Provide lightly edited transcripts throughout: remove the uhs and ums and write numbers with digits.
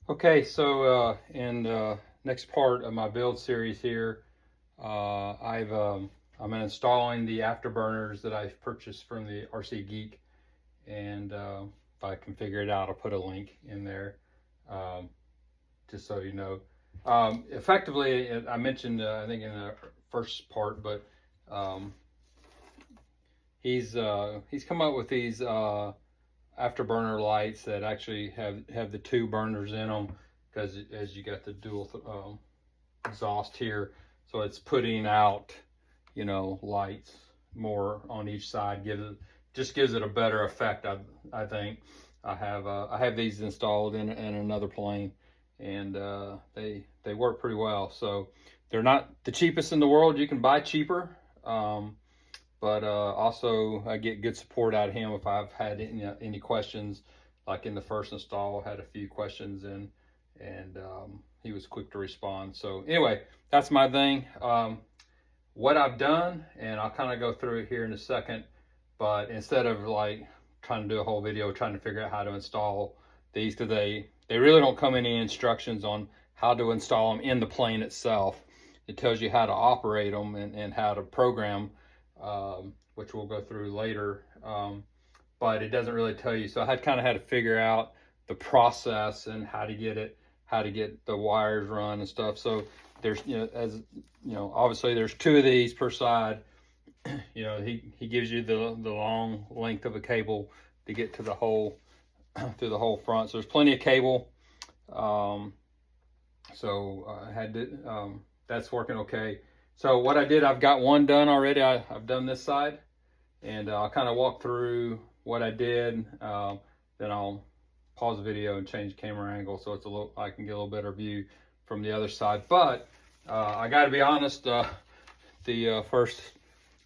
Okay, so in the next part of my build series here, I'm installing the afterburners that I've purchased from the RC Geek, and if I can figure it out, I'll put a link in there, um, just so you know. Effectively, I mentioned I think in the first part, but um, he's come up with these afterburner lights that actually have the two burners in them, because as you got the dual exhaust here, so it's putting out, lights more on each side, gives it a better effect. I think I have these installed in another plane, and they work pretty well. So they're not the cheapest in the world. You can buy cheaper, but also I get good support out of him if I've had any questions. Like in the first install, had a few questions, and he was quick to respond. So anyway, that's my thing. What I've done, and I'll kind of go through it here in a second, but instead of like trying to do a whole video trying to figure out how to install these, because they really don't come any instructions on how to install them in the plane itself. It tells you how to operate them and how to program, which we'll go through later, but it doesn't really tell you. So I had to figure out the process and how to get the wires run and stuff. So there's, obviously there's two of these per side. He gives you the long length of a cable to get to the whole through the whole front. So there's plenty of cable. So I had to, that's working okay. So what I did, I've got one done already. I've done this side, and I'll kind of walk through what I did. Then I'll pause the video and change camera angle so it's I can get a little better view from the other side. But I got to be honest, the first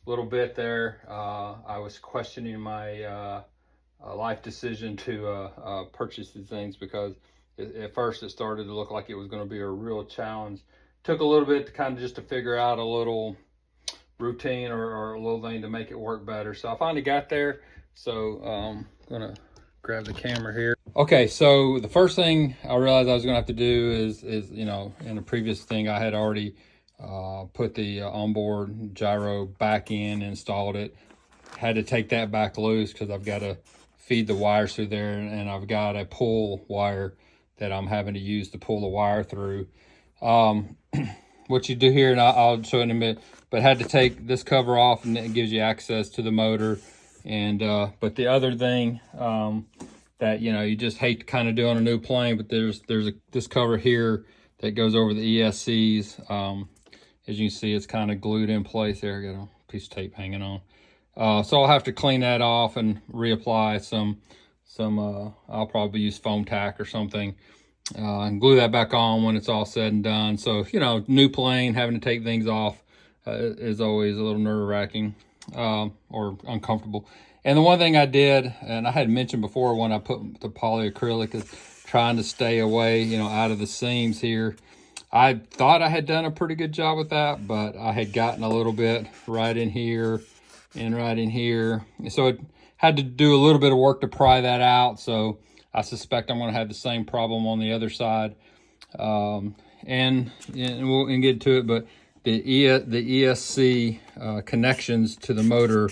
little bit there, I was questioning my life decision to purchase these things, because at first it started to look like it was going to be a real challenge. Took a little bit to kind of just to figure out a little routine or a little thing to make it work better. So I finally got there. So I'm gonna grab the camera here. Okay, so the first thing I realized I was gonna have to do is in a previous thing I had already put the onboard gyro back in, installed it. Had to take that back loose because I've got to feed the wires through there, and I've got a pull wire that I'm having to use to pull the wire through. What you do here, and I'll show it in a minute, but had to take this cover off, and it gives you access to the motor. And but the other thing that you just hate to kind of do on a new plane, but there's this cover here that goes over the ESCs. As you can see, it's kind of glued in place there. I got a piece of tape hanging on. So I'll have to clean that off and reapply some I'll probably use foam tack or something, and glue that back on when it's all said and done. So new plane, having to take things off is always a little nerve-wracking or uncomfortable. And the one thing I did, and I had mentioned before when I put the polyacrylic, is trying to stay away out of the seams here. I thought I had done a pretty good job with that, but I had gotten a little bit right in here and right in here. So it had to do a little bit of work to pry that out. So I suspect I'm going to have the same problem on the other side. And we'll get to it, but the ESC connections to the motor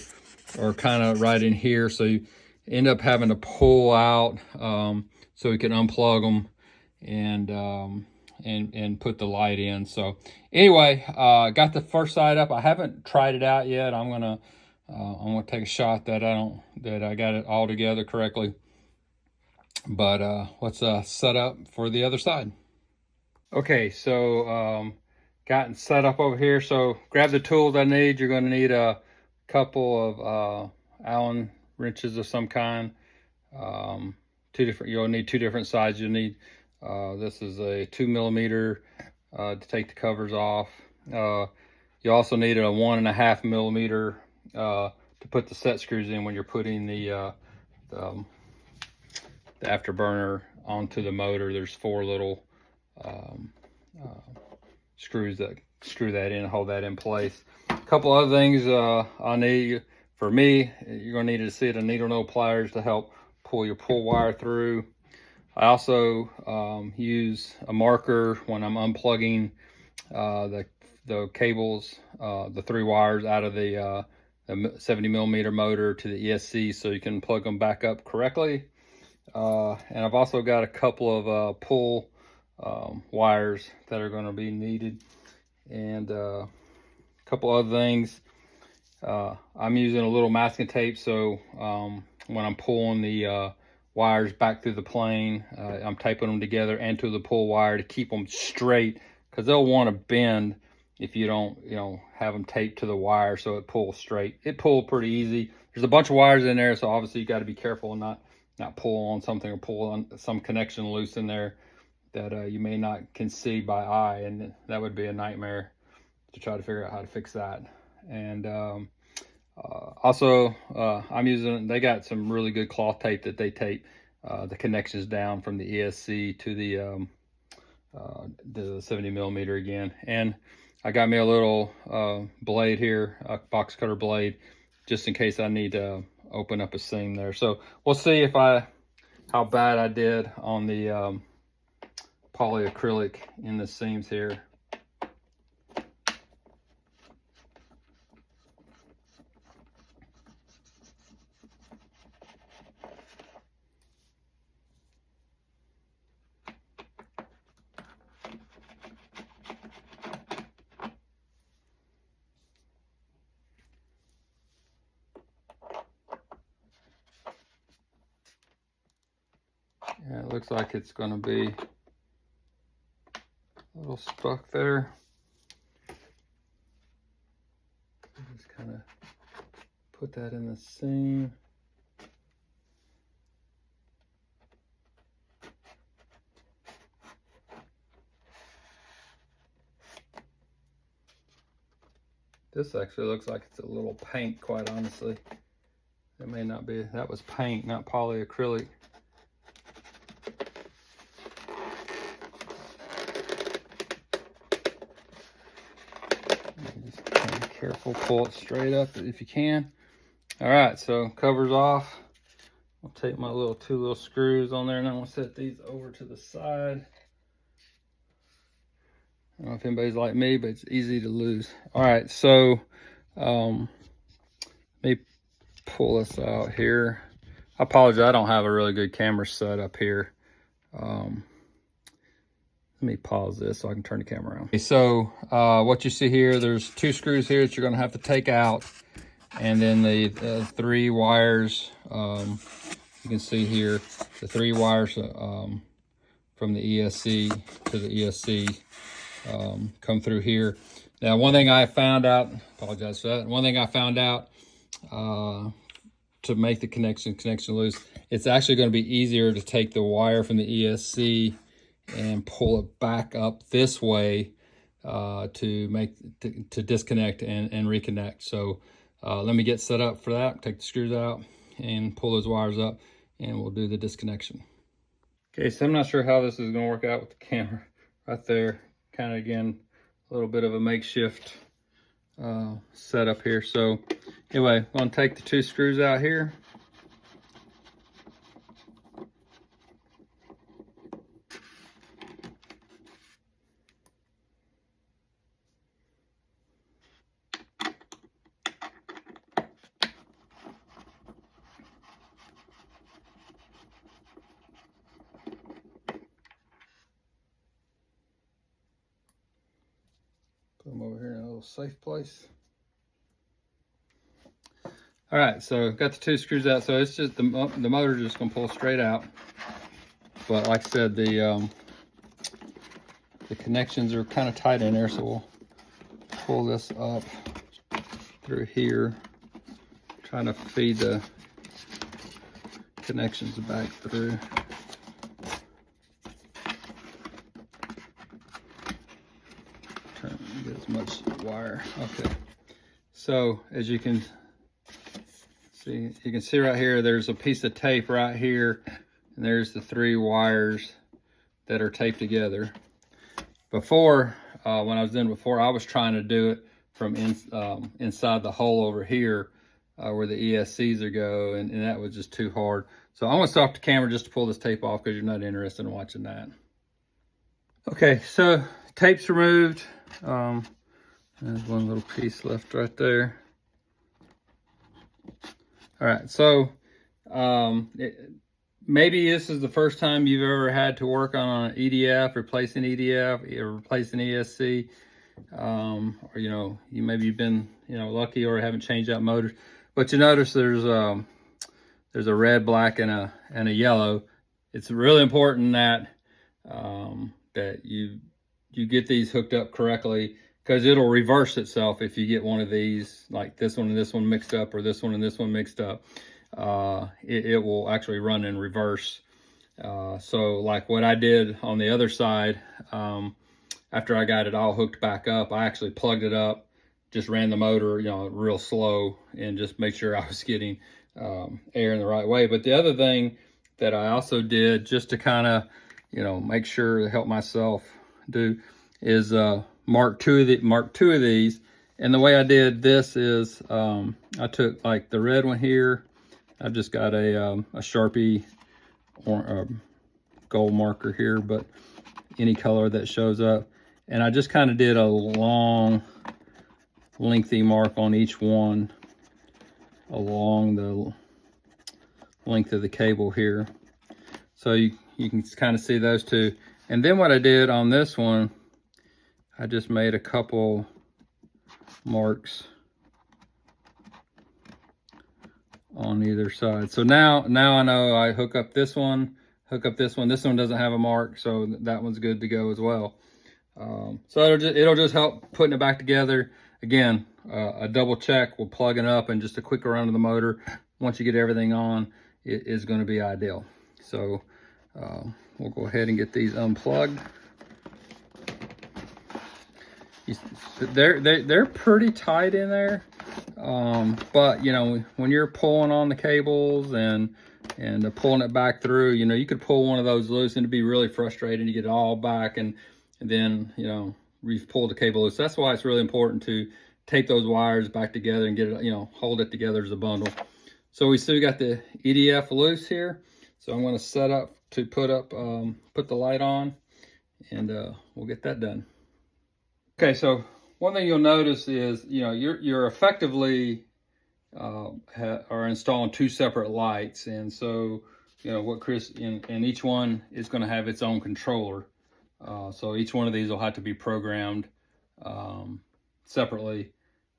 are kind of right in here. So you end up having to pull out so we can unplug them and put the light in. So anyway, got the first side up. I haven't tried it out yet. I'm gonna take a shot that I got it all together correctly. But let's set up for the other side. Okay, so gotten set up over here. So grab the tools I need. You're going to need a couple of Allen wrenches of some kind. You'll need two different sizes. You'll need this is a 2mm to take the covers off. You also need a 1.5mm to put the set screws in when you're putting the afterburner onto the motor. There's 4 little screws that screw that in and hold that in place. A couple other things I need. For me, you're going to need to see a needle nose pliers to help pull your pull wire through. I also use a marker when I'm unplugging the cables, the 3 wires out of the 70mm motor to the ESC, so you can plug them back up correctly. And I've also got a couple of pull wires that are going to be needed, and a couple other things. I'm using a little masking tape, so when I'm pulling the wires back through the plane, I'm taping them together and to the pull wire to keep them straight, because they'll want to bend if you don't, have them taped to the wire so it pulls straight. It pulled pretty easy. There's a bunch of wires in there, so obviously you got to be careful and not pull on something or pull on some connection loose in there that you may not can see by eye, and that would be a nightmare to try to figure out how to fix that. And also I'm using, they got some really good cloth tape that they tape the connections down from the ESC to the 70mm again. And I got me a little blade here, a box cutter blade, just in case I need to open up a seam there. So we'll see how bad I did on the polyacrylic in the seams here. Yeah, it looks like it's going to be a little stuck there. Just kind of put that in the seam. This actually looks like it's a little paint, quite honestly. It may not be. That was paint, not polyacrylic. Just kind of careful, pull it straight up if you can. All right, so cover's off. I'll take my two little screws on there, and I'm gonna set these over to the side. I don't know if anybody's like me, but it's easy to lose. All right, so let me pull this out here. I apologize, I don't have a really good camera set up here. Let me pause this so I can turn the camera around. Okay, so what you see here, there's 2 screws here that you're gonna have to take out. And then the 3 wires, you can see here, the 3 wires from the ESC to the ESC come through here. Now, one thing I found out, apologize for that. One thing I found out to make the connection to it's actually going to be easier to take the wire from the ESC and pull it back up this way to disconnect and reconnect. So let me get set up for that, take the screws out and pull those wires up, and we'll do the disconnection. Okay, so I'm not sure how this is going to work out with the camera right there. Kind of, again, a little bit of a makeshift setup here. So anyway, I'm going to take the 2 screws out here. Put them over here in a little safe place. All right, so got the 2 screws out. So it's just the motor's just gonna pull straight out. But like I said, the connections are kind of tight in there, so we'll pull this up through here, trying to feed the connections back through. Trying to get as much wire. Okay, so as you can see right here, there's a piece of tape right here, and there's the 3 wires that are taped together. Before, when I was doing it before, I was trying to do it from inside the hole over here, where the ESCs are go, and that was just too hard. So I'm gonna stop the camera just to pull this tape off because you're not interested in watching that. Okay, so tape's removed. There's one little piece left right there. All right, so maybe this is the first time you've ever had to work on an EDF, replace an EDF, or replace an ESC, or maybe you've been lucky or haven't changed out motors. But you notice there's a red, black, and a yellow. It's really important that that you get these hooked up correctly, because it'll reverse itself if you get one of these, like this one and this one mixed up, or this one and this one mixed up. It will actually run in reverse. So like what I did on the other side, after I got it all hooked back up, I actually plugged it up, just ran the motor, real slow, and just make sure I was getting air in the right way. But the other thing that I also did, just to kind of, make sure to help myself do, is mark two of these. And the way I did this is I took like the red one here. I've just got a Sharpie or gold marker here, but any color that shows up. And I just kind of did a long, lengthy mark on each one along the length of the cable here. So you can kind of see those two. And then what I did on this one, I just made a couple marks on either side. So now I know I hook up this one, this one doesn't have a mark, so that one's good to go as well. So it'll just help putting it back together. Again, a double check will plug it up, and just a quick run of the motor once you get everything on, it is going to be ideal. So we'll go ahead and get these unplugged. They're pretty tight in there, but when you're pulling on the cables and pulling it back through, you could pull one of those loose and it'd be really frustrating to get it all back, and then you've pulled the cable loose. That's why it's really important to tape those wires back together and get it, hold it together as a bundle. So we still got the EDF loose here, so I'm going to set up to put the light on, and we'll get that done. Okay, so one thing you'll notice is, you're effectively are installing two separate lights, and so what Chris and each one is going to have its own controller. So each one of these will have to be programmed separately.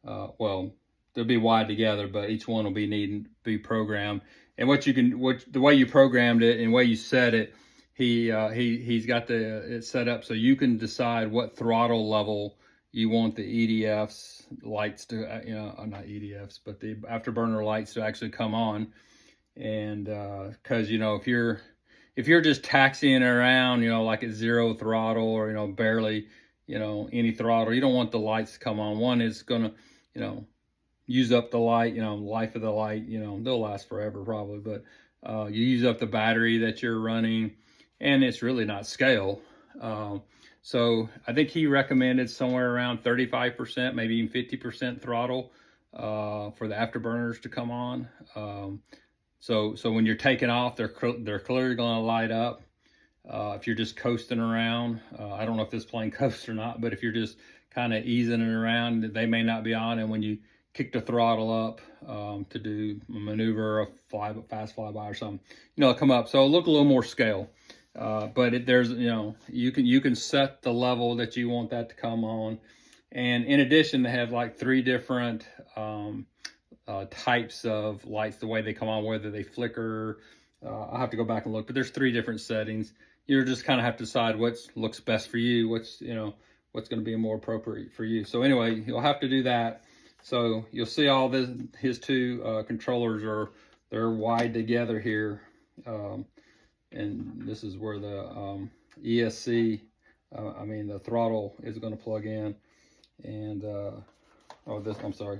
Well, they'll be wired together, but each one will be programmed. And the way you programmed it and the way you set it, he's got it set up so you can decide what throttle level you want the EDFs lights to, not EDFs, but the afterburner lights to actually come on. And because if you're just taxiing around, like at zero throttle, or barely, any throttle, you don't want the lights to come on. One is gonna, use up the light, life of the light, they'll last forever probably, but you use up the battery that you're running, and it's really not scale. So I think he recommended somewhere around 35%, maybe even 50% throttle for the afterburners to come on. So when you're taking off, they're clearly going to light up. If you're just coasting around, I don't know if this plane coasts or not, but if you're just kind of easing it around, they may not be on. And when you kick the throttle up to do a maneuver, a fast flyby or something, it'll come up. So it'll look a little more scale. But you can set the level that you want that to come on. And in addition, they have like 3 different types of lights, the way they come on, whether they flicker. I'll have to go back and look, but there's 3 different settings. You just kind of have to decide what looks best for you, what's going to be more appropriate for you. So anyway, you'll have to do that. So you'll see all his 2 controllers they're wired together here. And this is where the ESC, the throttle is going to plug in. And,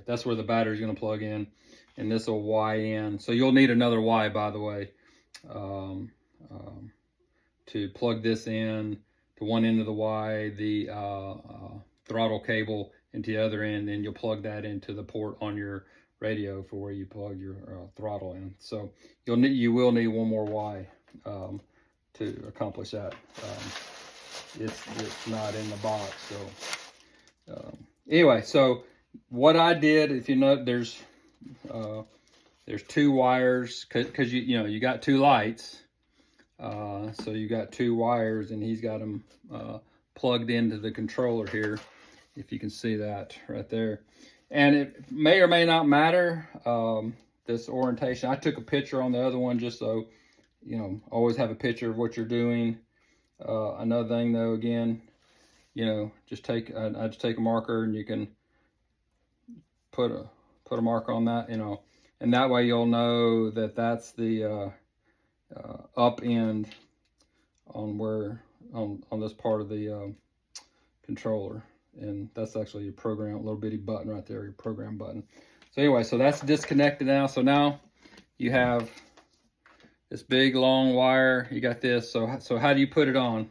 that's where the battery is going to plug in. And this will Y in. So you'll need another Y, by the way, to plug this in to one end of the Y, the throttle cable into the other end, and you'll plug that into the port on your radio for where you plug your throttle in. So you will need one more Y to accomplish that. It's not in the box. So anyway, so what I did, if you know, there's 2 wires because you got 2 lights. So you got 2 wires, and he's got them plugged into the controller here, if you can see that right there. And it may or may not matter, this orientation. I took a picture on the other one just so, always have a picture of what you're doing. Another thing though, again, just take I just take a marker, and you can put a marker on that, and that way you'll know that that's the up end on this part of the controller. And that's actually your program, a little bitty button right there, your program button. So anyway, so that's disconnected now. So now you have this big long wire. You got this. So how do you put it on?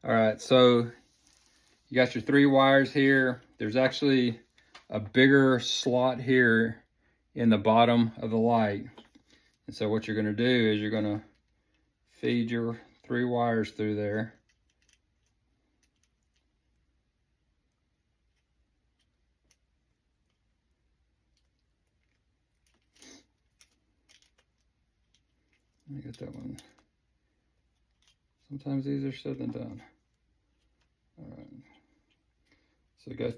All right, so you got your 3 wires here. There's actually a bigger slot here in the bottom of the light. And so what you're going to do is you're going to feed your 3 wires through there. I get that one. Sometimes easier said than done. All right. So you got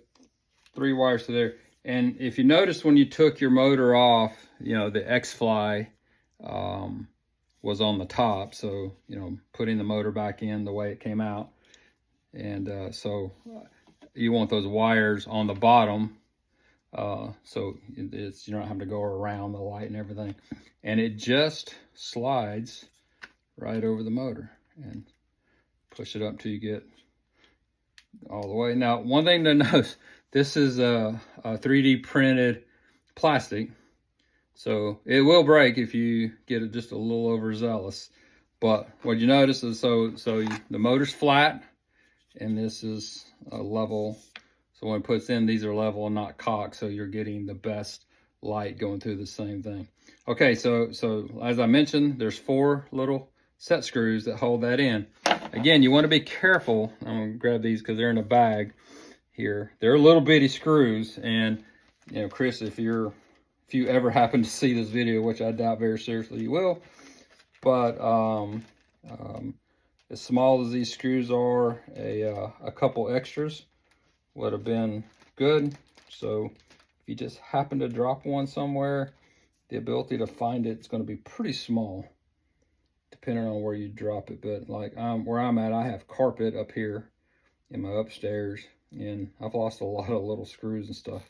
3 wires to there. And if you notice when you took your motor off, the Xfly was on the top. So, putting the motor back in the way it came out. And so you want those wires on the bottom. So you don't have to go around the light and everything. And it just slides right over the motor and push it up till you get all the way. Now, one thing to note, this is a 3D printed plastic, so it will break if you get just a little overzealous. But what you notice is the motor's flat, and this is a level. So when it puts in, these are level and not cocked, so you're getting the best light going through the same thing. Okay, so as I mentioned, there's 4 little set screws that hold that in. Again, you want to be careful. I'm gonna grab these because they're in a bag here. They're little bitty screws, and Chris, if you ever happen to see this video, which I doubt very seriously you will, but as small as these screws are, a couple extras would have been good. So if you just happen to drop one somewhere, the ability to find it's going to be pretty small depending on where you drop it. But like where I'm at, I have carpet up here in my upstairs, and I've lost a lot of little screws and stuff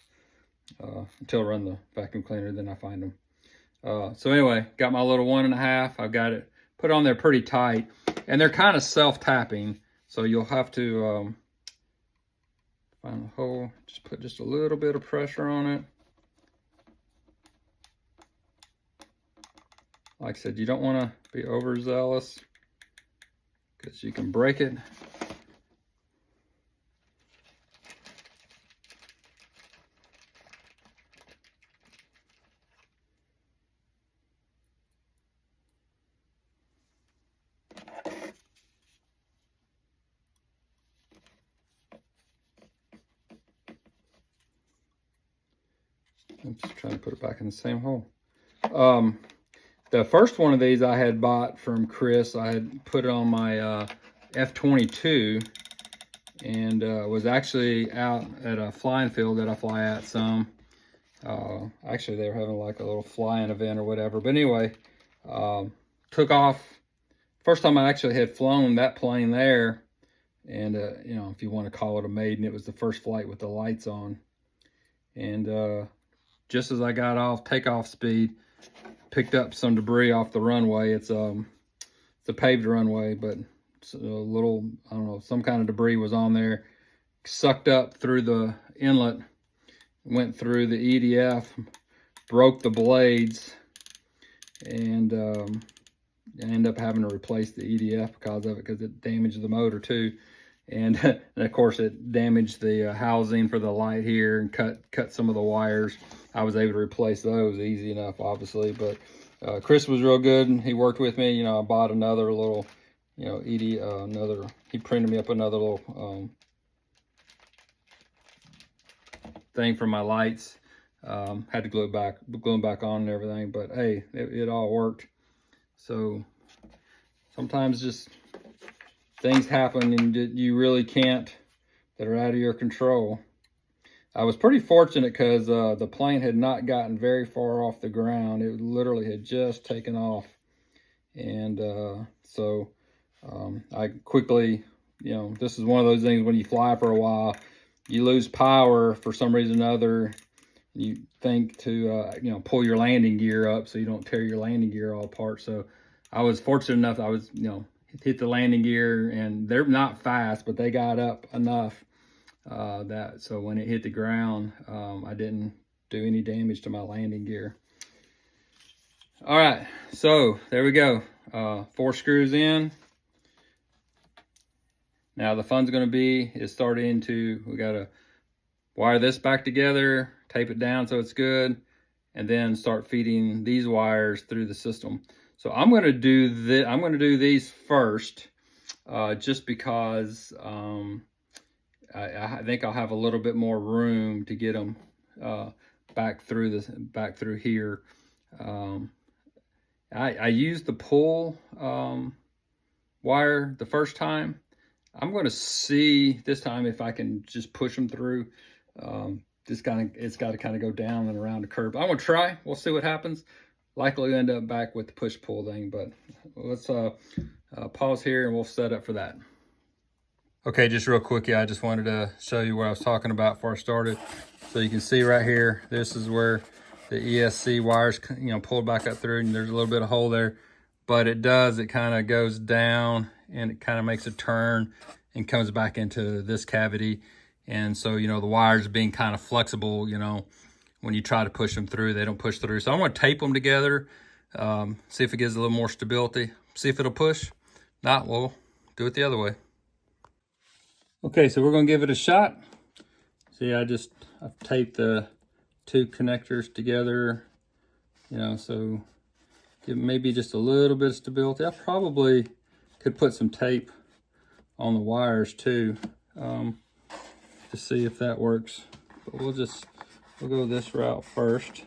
until I run the vacuum cleaner, then I find them. So anyway, got my little 1.5. I've got it put on there pretty tight, and they're kind of self-tapping, so you'll have to find a hole, just put just a little bit of pressure on it. Like I said, you don't want to be overzealous because you can break it. I'm just trying to put it back in the same hole. The first one of these I had bought from Chris. I had put it on my F-22, and was actually out at a flying field that I fly at some. Actually, they were having like a little flying event or whatever. But anyway, took off. First time I actually had flown that plane there, and if you want to call it a maiden, it was the first flight with the lights on. And just as I got off takeoff speed, picked up some debris off the runway. It's a paved runway, but it's a little, I don't know, some kind of debris was on there, sucked up through the inlet, went through the EDF, broke the blades, and I ended up having to replace the EDF because of it, because it damaged the motor too. and, and of course it damaged the housing for the light here and cut some of the wires. I was able to replace those easy enough, obviously, but Chris was real good and he worked with me. You know, I bought another little, you know, he printed me up another little thing for my lights. Had to glue them back on and everything, but hey, it all worked. So sometimes just things happen and you really can't, that are out of your control. I was pretty fortunate because the plane had not gotten very far off the ground. It literally had just taken off. And so I quickly, you know, this is one of those things when you fly for a while, you lose power for some reason or other. You think to, you know, pull your landing gear up so you don't tear your landing gear all apart. So I was fortunate enough, I was, you know, hit the landing gear, and they're not fast, but they got up enough that so when it hit the ground, I didn't do any damage to my landing gear. All right, so there we go. 4 screws in. Now the fun's going to be is starting to, we got to wire this back together, tape it down so it's good, and then start feeding these wires through the system. So I'm going to do this. I'm going to do these first, just because I think I'll have a little bit more room to get them back through here. I used the pull wire the first time. I'm going to see this time if I can just push them through. It's got to kind of go down and around the curve. I'm going to try. We'll see what happens. Likely end up back with the push-pull thing, but let's pause here and we'll set up for that. Okay, just real quick, I just wanted to show you what I was talking about before I started. So you can see right here, this is where the ESC wires, you know, pulled back up through, and there's a little bit of hole there, but it kind of goes down and it kind of makes a turn and comes back into this cavity. And so, you know, the wires being kind of flexible, you know, when you try to push them through, they don't push through. So I'm going to tape them together, see if it gives a little more stability, see if it'll push. Not, we'll do it the other way. Okay, so we're going to give it a shot. See, I've taped the 2 connectors together, you know, so give maybe just a little bit of stability. I probably could put some tape on the wires too, to see if that works. But we'll go this route first.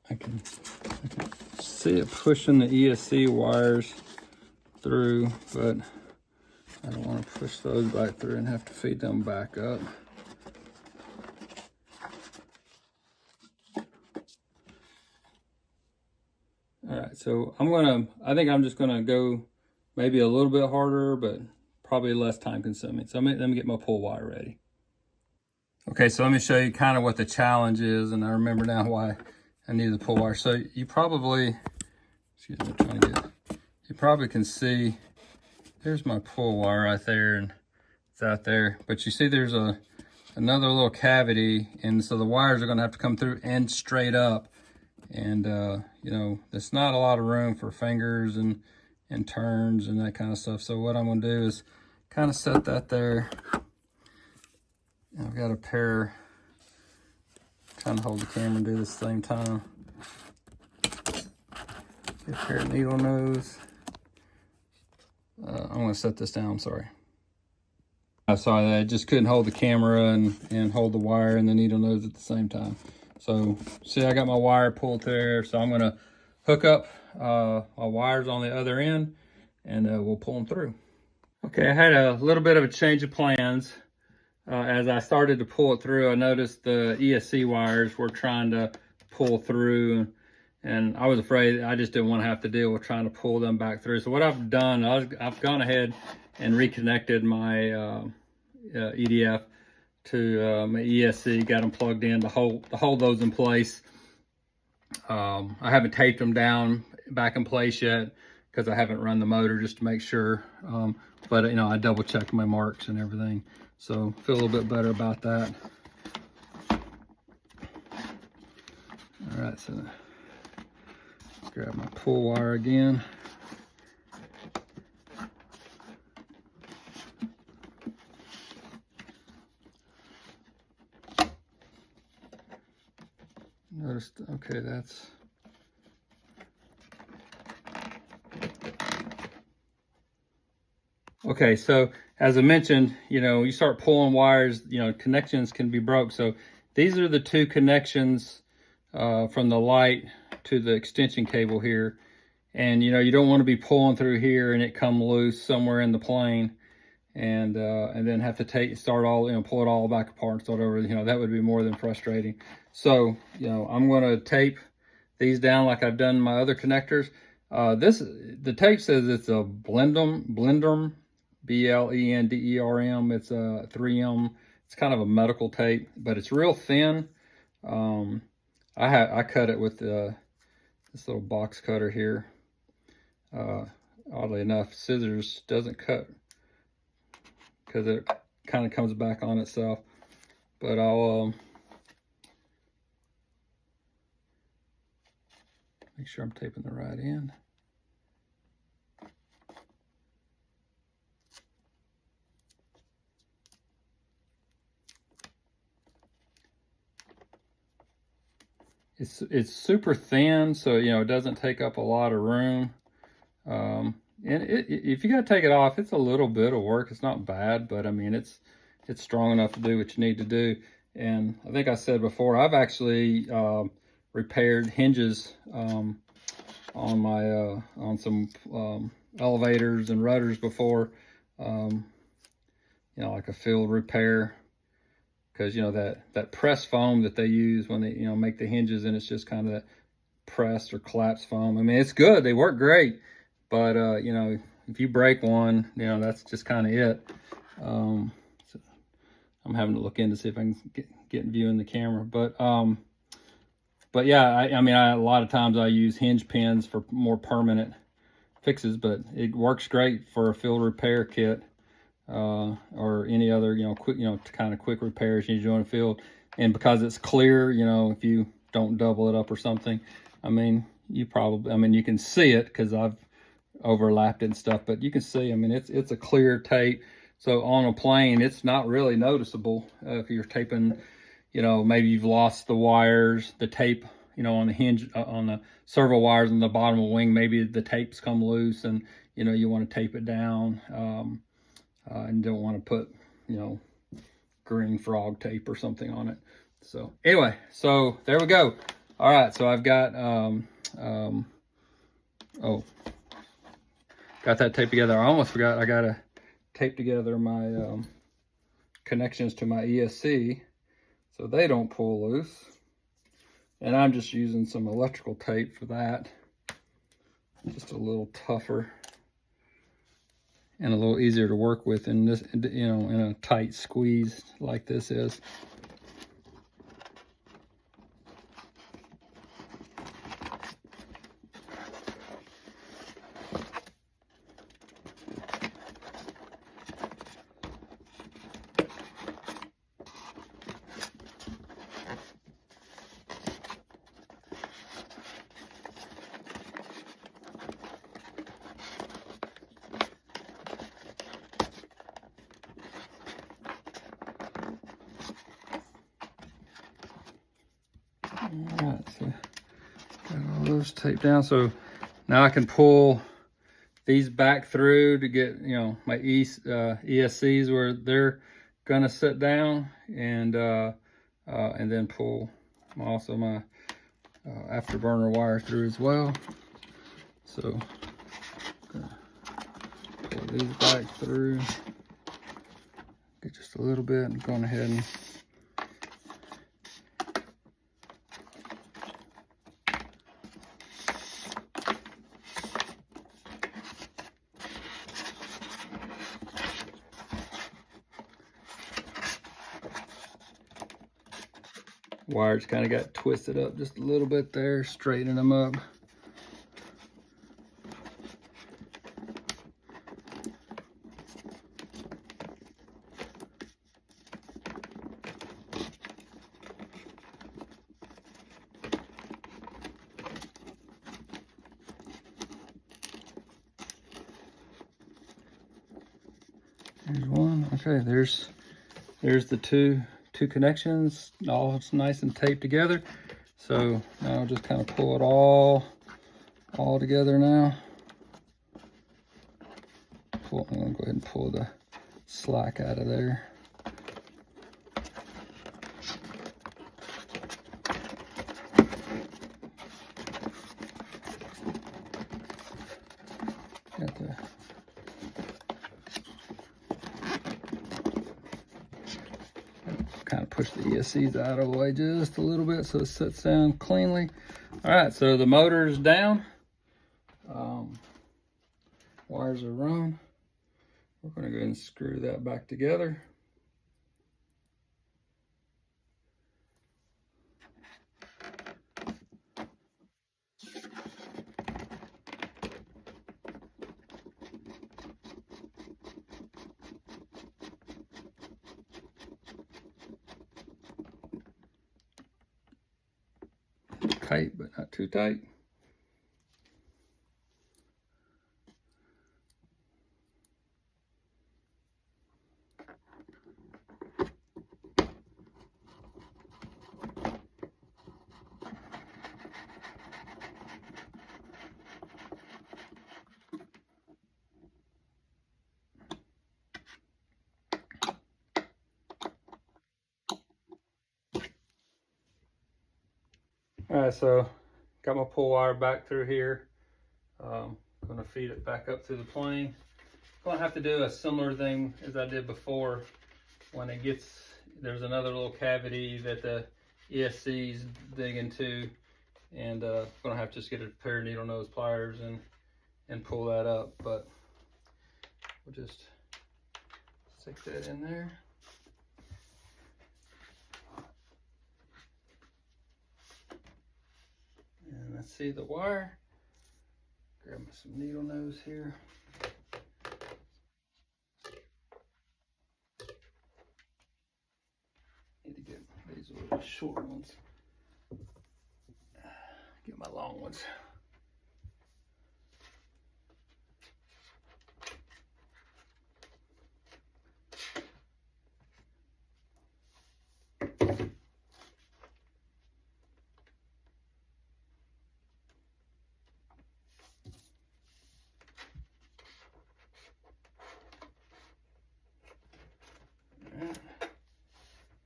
I can see it pushing the ESC wires through, but I don't want to push those back through and have to feed them back up. All right, so I think I'm just gonna go maybe a little bit harder, but probably less time consuming. So let me get my pull wire ready. Okay, so let me show you kind of what the challenge is, and I remember now why I need the pull wire. So you probably, excuse me, I'm trying to get, you probably can see, there's my pull wire right there, and it's out there. But you see there's another little cavity, and so the wires are gonna have to come through and straight up. And you know, there's not a lot of room for fingers and turns and that kind of stuff. So what I'm gonna do is kind of set that there. I've got a pair, trying to hold the camera and do this at the same time. Get a pair of needle nose. I'm gonna set this down, I'm sorry. Sorry, I just couldn't hold the camera and hold the wire and the needle nose at the same time. So see, I got my wire pulled there, so I'm gonna hook up my wires on the other end, and we'll pull them through. Okay, I had a little bit of a change of plans. As I started to pull it through, I noticed the ESC wires were trying to pull through, and I was afraid, I just didn't want to have to deal with trying to pull them back through. So what I've done, I've gone ahead and reconnected my EDF to my ESC, got them plugged in to hold those in place. I haven't taped them down back in place yet because I haven't run the motor just to make sure. But you know, I double checked my marks and everything, so feel a little bit better about that. All right, so let's grab my pull wire again. Notice, okay, that's okay. So as I mentioned, you know, you start pulling wires, you know, connections can be broke. So these are the two connections from the light to the extension cable here. And, you know, you don't want to be pulling through here and it come loose somewhere in the plane and then have to start all, you know, pull it all back apart and start over. You know, that would be more than frustrating. So, you know, I'm going to tape these down like I've done my other connectors. The tape says it's a Blenderm, B-L-E-N-D-E-R-M. It's a 3M. It's kind of a medical tape, but it's real thin. I cut it with this little box cutter here. Oddly enough, scissors doesn't cut because it kind of comes back on itself. But I'll make sure I'm taping the right end. It's super thin, so you know it doesn't take up a lot of room. And if you got to take it off, it's a little bit of work. It's not bad, but I mean it's strong enough to do what you need to do. And I think I said before, I've actually repaired hinges on my on some elevators and rudders before. You know, like a field repair. Because you know that press foam that they use when they, you know, make the hinges, and it's just kind of that pressed or collapsed foam. I mean, it's good, they work great, but you know, if you break one, you know, that's just kind of it. So I'm having to look in to see if I can get in view in the camera, but yeah, I mean, a lot of times I use hinge pins for more permanent fixes, but it works great for a field repair kit. Or any other, you know, quick, you know, kind of quick repairs you do in the field. And because it's clear, you know, if you don't double it up or something, I mean, you can see it because I've overlapped it and stuff, but you can see, I mean, it's a clear tape. So on a plane, it's not really noticeable if you're taping, you know, maybe you've lost the wires, the tape, you know, on the hinge, on the servo wires on the bottom of the wing, maybe the tapes come loose and, you know, you want to tape it down. And don't want to put, you know, green frog tape or something on it. So anyway, so there we go. All right, so I've got got that taped together. I almost forgot I gotta tape together my connections to my ESC so they don't pull loose. And I'm just using some electrical tape for that. Just a little tougher and a little easier to work with in this, you know, in a tight squeeze like this is. All right, so got all those taped down. So now I can pull these back through to get, you know, my ESCs where they're gonna sit down, and then pull also my afterburner wire through as well. So gonna pull these back through, get just a little bit, and going ahead and Wires kind of got twisted up just a little bit there, straightening them up. There's one. Okay, there's the two connections. All nice and taped together. So now I'll just kind of pull it all together now. I'm gonna go ahead and pull the slack out of there. Got the kind of push the ESCs out of the way just a little bit so it sits down cleanly. All right, so the motor's down. Wires are run. We're going to go ahead and screw that back together. Tight, but not too tight. All right, so got my pull wire back through here. Gonna feed it back up through the plane. Gonna have to do a similar thing as I did before. When it gets, there's another little cavity that the ESC's dig into, and gonna have to just get a pair of needle nose pliers and pull that up. But we'll just stick that in there. And let's see the wire. Grab me some needle nose here. Need to get these little short ones. Get my long ones.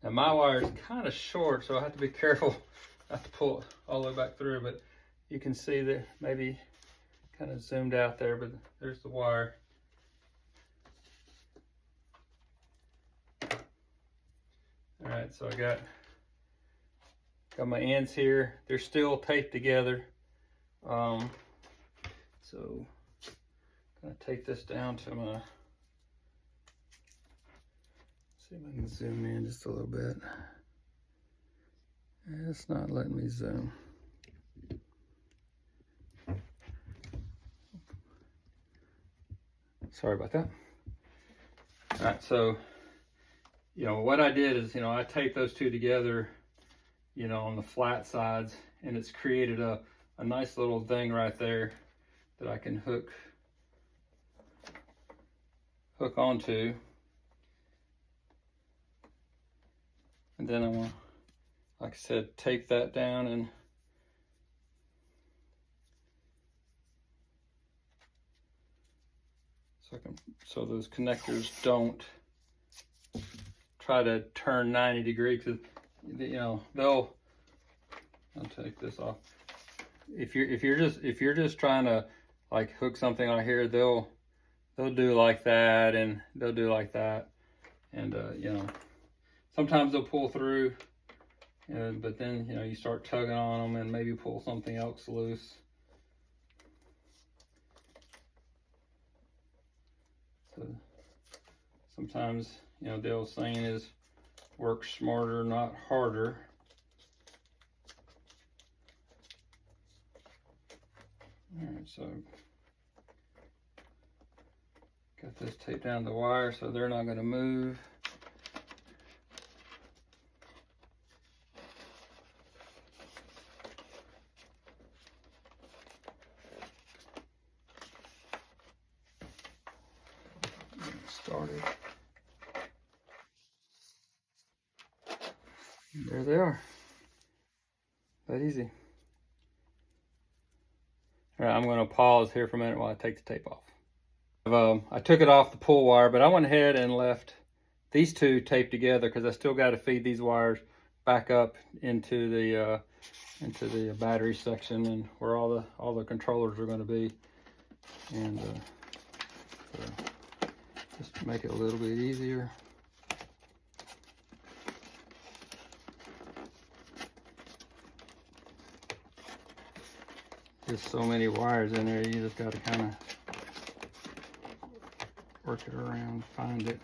Now my wire is kind of short, so I have to be careful not to pull it all the way back through, but you can see that maybe kind of zoomed out there, but there's the wire. All right, so I got my ends here. They're still taped together. So I'm gonna take this down to my, see if I can zoom in just a little bit. It's not letting me zoom. Sorry about that. All right, so, what I did is, I taped those two together, on the flat sides, and it's created a nice little thing right there that I can hook onto. And then I'm gonna, like I said, tape that down and so those connectors don't try to turn 90 degrees, because I'll take this off. If you're just trying to like hook something on here, they'll do like that, and they'll do like that, and sometimes they'll pull through, but then you start tugging on them and maybe pull something else loose. So sometimes the old saying is, work smarter, not harder. All right, so got this taped down the wire so they're not going to move. Started. There they are. That easy. All right, I'm going to pause here for a minute while I take the tape off. I took it off the pull wire, but I went ahead and left these two taped together because I still got to feed these wires back up into the battery section and where all the controllers are going to be, and so just to make it a little bit easier. There's so many wires in there, you just got to kind of work it around, find it.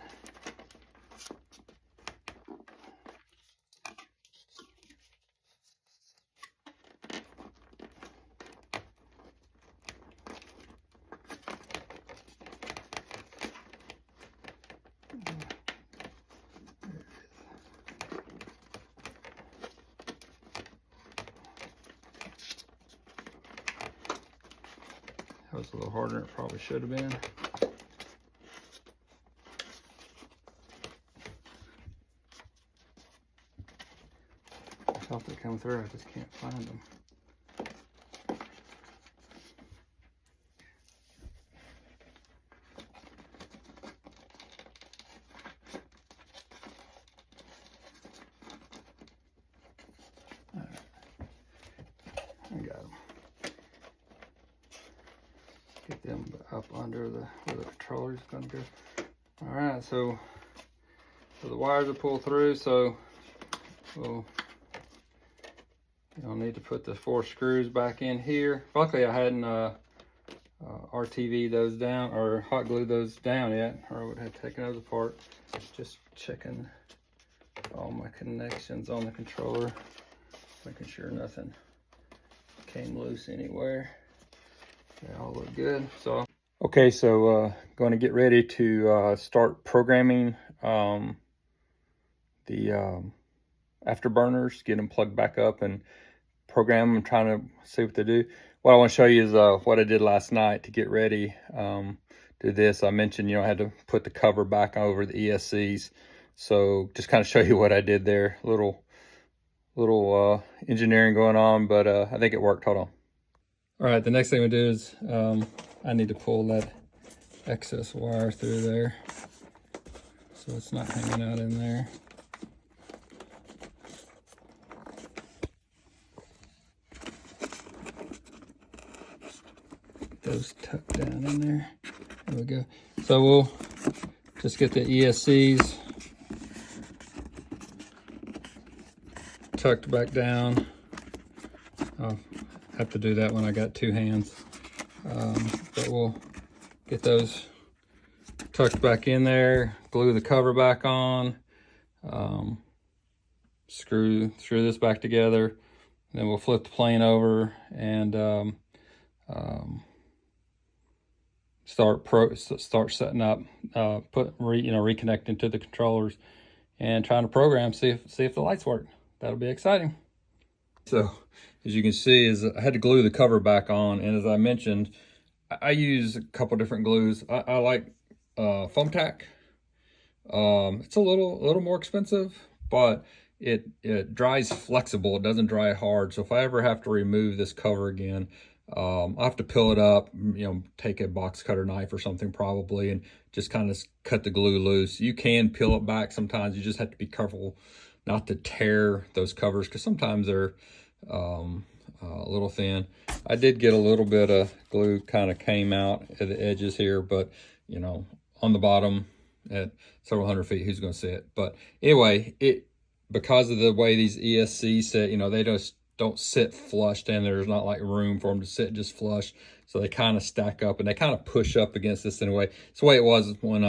That was a little harder than it probably should have been. I felt it come through, I just can't find them. All right. I got them. Get them up under where the controller is going to go. All right, so the wires are pulled through, so we'll you'll need to put the 4 screws back in here. Luckily, I hadn't RTV those down or hot glued those down yet, or I would have taken those apart. Just checking all my connections on the controller, making sure nothing came loose anywhere. They all look good. So okay, so going to get ready to start programming the afterburners, get them plugged back up and program them, trying to see what they do. What I want to show you is what I did last night to get ready to this. I mentioned, I had to put the cover back over the ESCs, so just kind of show you what I did there. Little engineering going on, but I think it worked. Hold on. All right, the next thing we do is I need to pull that excess wire through there so it's not hanging out in there. Get those tucked down in there. There we go. So we'll just get the ESCs tucked back down. I'll have to do that when I got 2 hands. But we'll get those tucked back in there, glue the cover back on, screw this back together, then we'll flip the plane over and start setting up, reconnecting to the controllers and trying to program, see if the lights work. That'll be exciting. So as you can see, is I had to glue the cover back on, and as I mentioned, I use a couple different glues. I like foam tack. It's a little more expensive, but it dries flexible. It doesn't dry hard. So if I ever have to remove this cover again, I'll have to peel it up, take a box cutter knife or something probably, and just kind of cut the glue loose. You can peel it back sometimes. You just have to be careful not to tear those covers, because sometimes they're a little thin. I did get a little bit of glue kind of came out at the edges here, but on the bottom at several hundred feet, who's going to see it? But anyway, because of the way these ESCs sit, they just don't sit flushed, and there's not like room for them to sit just flush, so they kind of stack up and they kind of push up against this anyway. It's the way it was when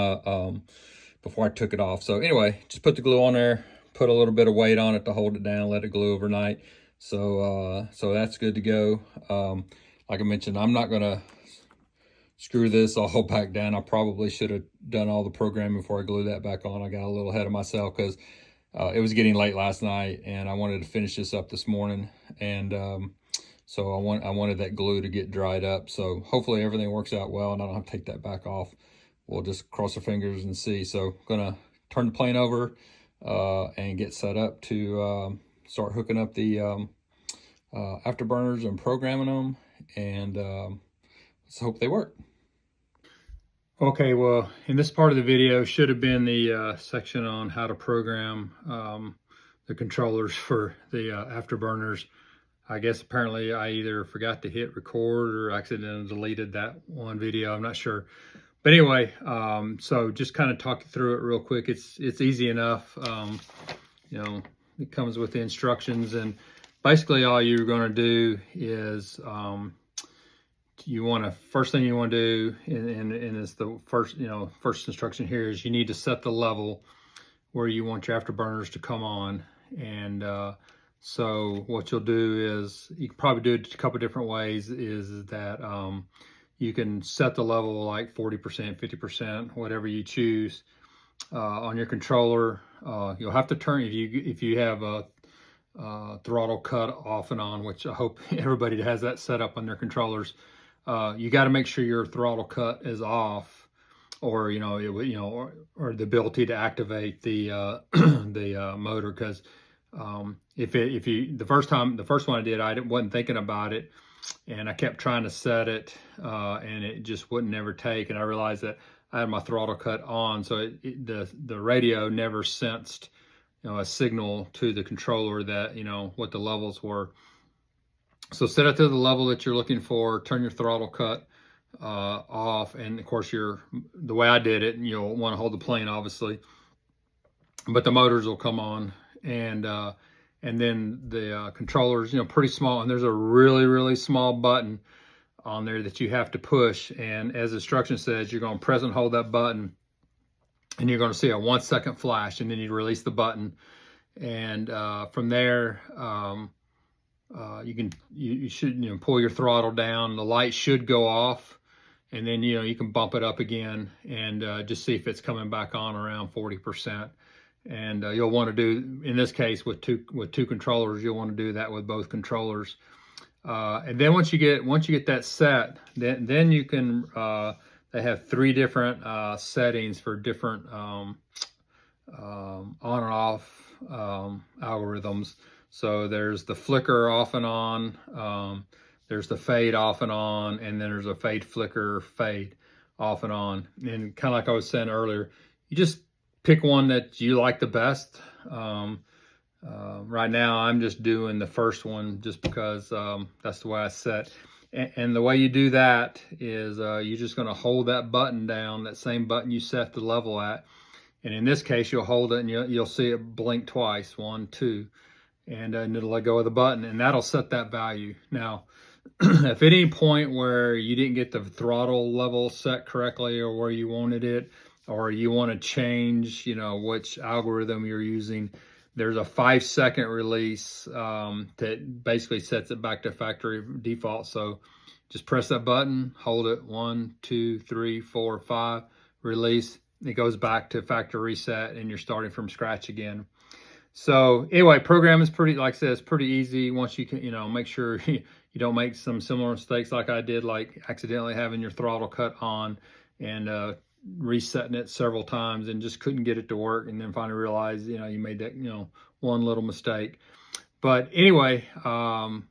before I took it off. So anyway, just put the glue on there, put a little bit of weight on it to hold it down, let it glue overnight. So that's good to go. like I mentioned, I'm not going to screw this all back down. I probably should have done all the programming before I glued that back on. I got a little ahead of myself because it was getting late last night and I wanted to finish this up this morning. And so I wanted that glue to get dried up. So hopefully everything works out well and I don't have to take that back off. We'll just cross our fingers and see. So gonna turn the plane over and get set up to start hooking up the afterburners and programming them, and let's hope they work. Okay, well, in this part of the video should have been the section on how to program the controllers for the afterburners. I guess apparently I either forgot to hit record or accidentally deleted that one video. I'm not sure. But anyway, so just kind of talk you through it real quick. It's easy enough. You know, it comes with the instructions, and basically all you're going to do is first thing you want to do, and it's the first instruction here, is you need to set the level where you want your afterburners to come on. And so what you'll do is, you can probably do it a couple different ways, is that you can set the level like 40%, 50%, whatever you choose on your controller. You'll have to turn, if you have a throttle cut off and on, which I hope everybody has that set up on their controllers. You got to make sure your throttle cut is off, or or the ability to activate the the motor. Because the first one I did, I wasn't thinking about it, and I kept trying to set it, and it just wouldn't never take. And I realized that I had my throttle cut on, so the radio never sensed a signal to the controller that what the levels were. So set it to the level that you're looking for, turn your throttle cut off, and of course the way I did it, you'll want to hold the plane obviously, but the motors will come on, and then the controllers, pretty small, and there's a really small button on there that you have to push, and as the instruction says, you're going to press and hold that button, and you're going to see a 1 second flash, and then you release the button, and from there you should pull your throttle down. The light should go off, and then you can bump it up again and just see if it's coming back on around 40%. And you'll want to do, in this case with two controllers, you'll want to do that with both controllers. And then once you get that set, then you can they have 3 different settings for different on and off algorithms. So there's the flicker off and on, there's the fade off and on, and then there's a fade flicker fade off and on. And kind of like I was saying earlier, you just pick one that you like the best. Right now I'm just doing the first one just because that's the way I set. And the way you do that is you're just going to hold that button down, that same button you set the level at. And in this case, you'll hold it and you'll see it blink twice, 1, 2, and it'll let go of the button, and that'll set that value. Now, if at any point where you didn't get the throttle level set correctly, or where you wanted it, or you want to change, which algorithm you're using, there's a 5 second release that basically sets it back to factory default. So just press that button, hold it, 1, 2, 3, 4, 5, release. It goes back to factory reset, and you're starting from scratch again. So anyway, program is pretty, like I said, it's pretty easy once you can, make sure you don't make some similar mistakes like I did, like accidentally having your throttle cut on and resetting it several times and just couldn't get it to work, and then finally realized you made that one little mistake. But anyway, I'll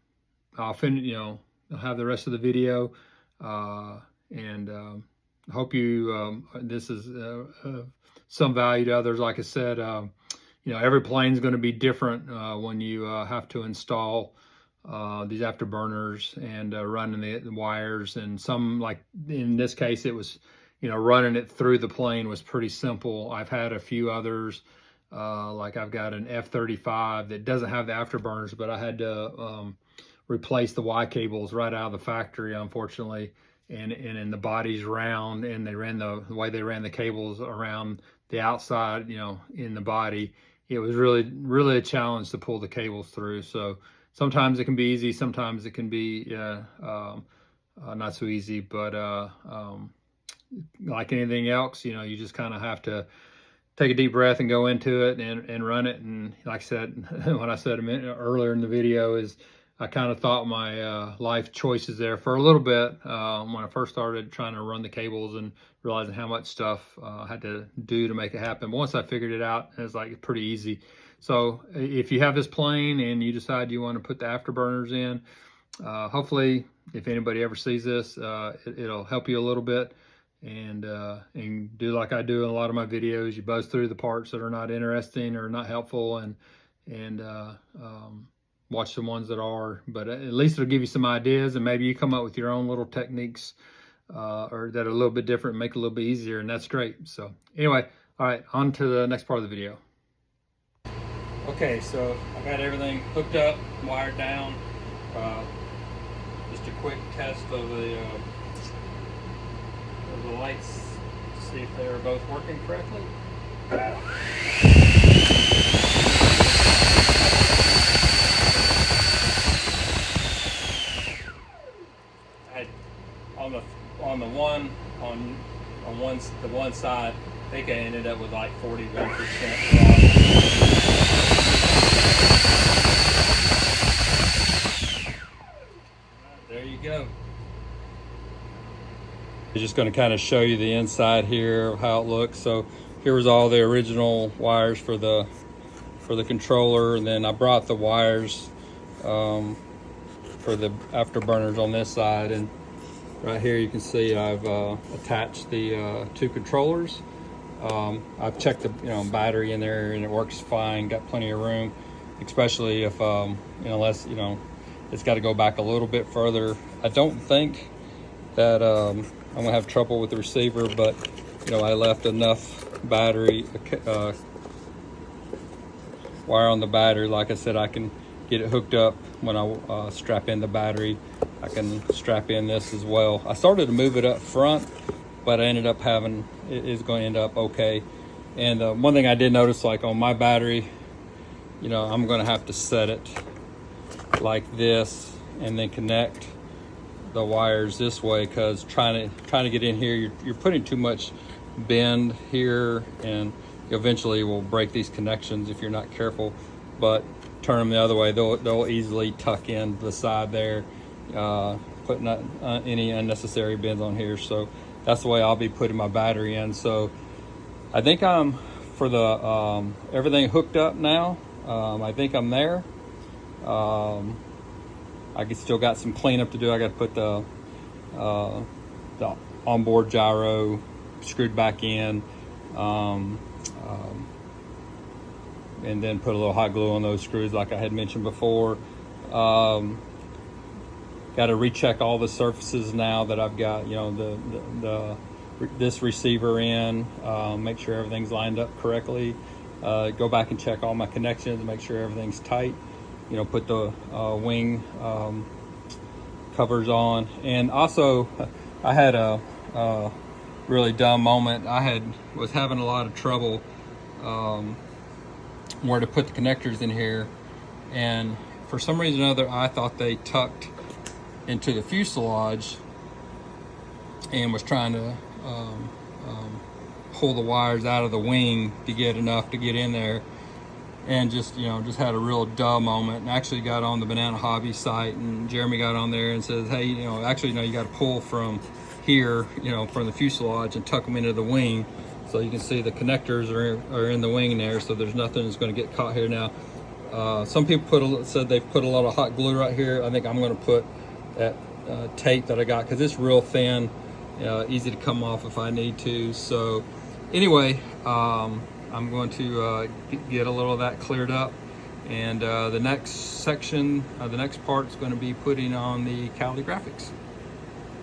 finish, I'll have the rest of the video, and hope this is some value to others. Like I said, every plane's going to be different when you have to install these afterburners and running the wires. And some, like in this case, it was running it through the plane was pretty simple. I've had a few others, like I've got an F-35 that doesn't have the afterburners, but I had to replace the Y cables right out of the factory, unfortunately. And the body's round, and they ran the way they ran the cables around the outside, in the body. It was really a challenge to pull the cables through. So sometimes it can be easy, sometimes it can be not so easy. But like anything else, you know, you just kind of have to take a deep breath and go into it and run it. And like I said, what I said a minute earlier in the video is I kind of thought my life choices there for a little bit when I first started trying to run the cables and realizing how much stuff I had to do to make it happen. But once I figured it out, it's like pretty easy. So if you have this plane and you decide you want to put the afterburners in, hopefully if anybody ever sees this, it'll help you a little bit. And do like I do in a lot of my videos, you buzz through the parts that are not interesting or not helpful, and watch the ones that are. But at least it'll give you some ideas, and maybe you come up with your own little techniques or that are a little bit different, make it a little bit easier, and that's great. So anyway, all right, on to the next part of the video. Okay, so I got everything hooked up, wired down. Just a quick test of the lights to see if they're both working correctly. The one side, I think I ended up with like 41% draw. There you go. I'm just going to kind of show you the inside here of how it looks. So here was all the original wires for the controller, and then I brought the wires for the afterburners on this side, and right here you can see I've attached the two controllers. I've checked the battery in there and it works fine, got plenty of room, especially if unless it's got to go back a little bit further. I don't think that I'm gonna have trouble with the receiver, but I left enough battery wire on the battery. Like I said, I can get it hooked up when I strap in the battery. I can strap in this as well. I started to move it up front, but I ended up having it is going to end up okay. And one thing I did notice, like on my battery, I'm going to have to set it like this and then connect the wires this way, because trying to get in here, you're putting too much bend here, and you eventually will break these connections if you're not careful. But turn them the other way, they'll easily tuck in the side there, putting not any unnecessary bends on here. So that's the way I'll be putting my battery in. So I think I'm for the everything hooked up now. I think I'm there. I still got some cleanup to do. I got to put the onboard gyro screwed back in, and then put a little hot glue on those screws like I had mentioned before. Got to recheck all the surfaces now that I've got this receiver in, make sure everything's lined up correctly. Go back and check all my connections, make sure everything's tight. Put the wing covers on. And also I had a really dumb moment. Was having a lot of trouble where to put the connectors in here, and for some reason or other I thought they tucked into the fuselage, and was trying to pull the wires out of the wing to get enough to get in there, and just had a real dumb moment. And actually got on the Banana Hobby site, and Jeremy got on there and says, hey, actually no, you got to pull from here, from the fuselage and tuck them into the wing. So you can see the connectors are in the wing there, so there's nothing that's going to get caught here. Now some people said they've put a lot of hot glue right here. I think I'm going to put that tape that I got, because it's real thin, easy to come off if I need to. So anyway, I'm going to get a little of that cleared up, and the next section, the next part is going to be putting on the Kali graphics.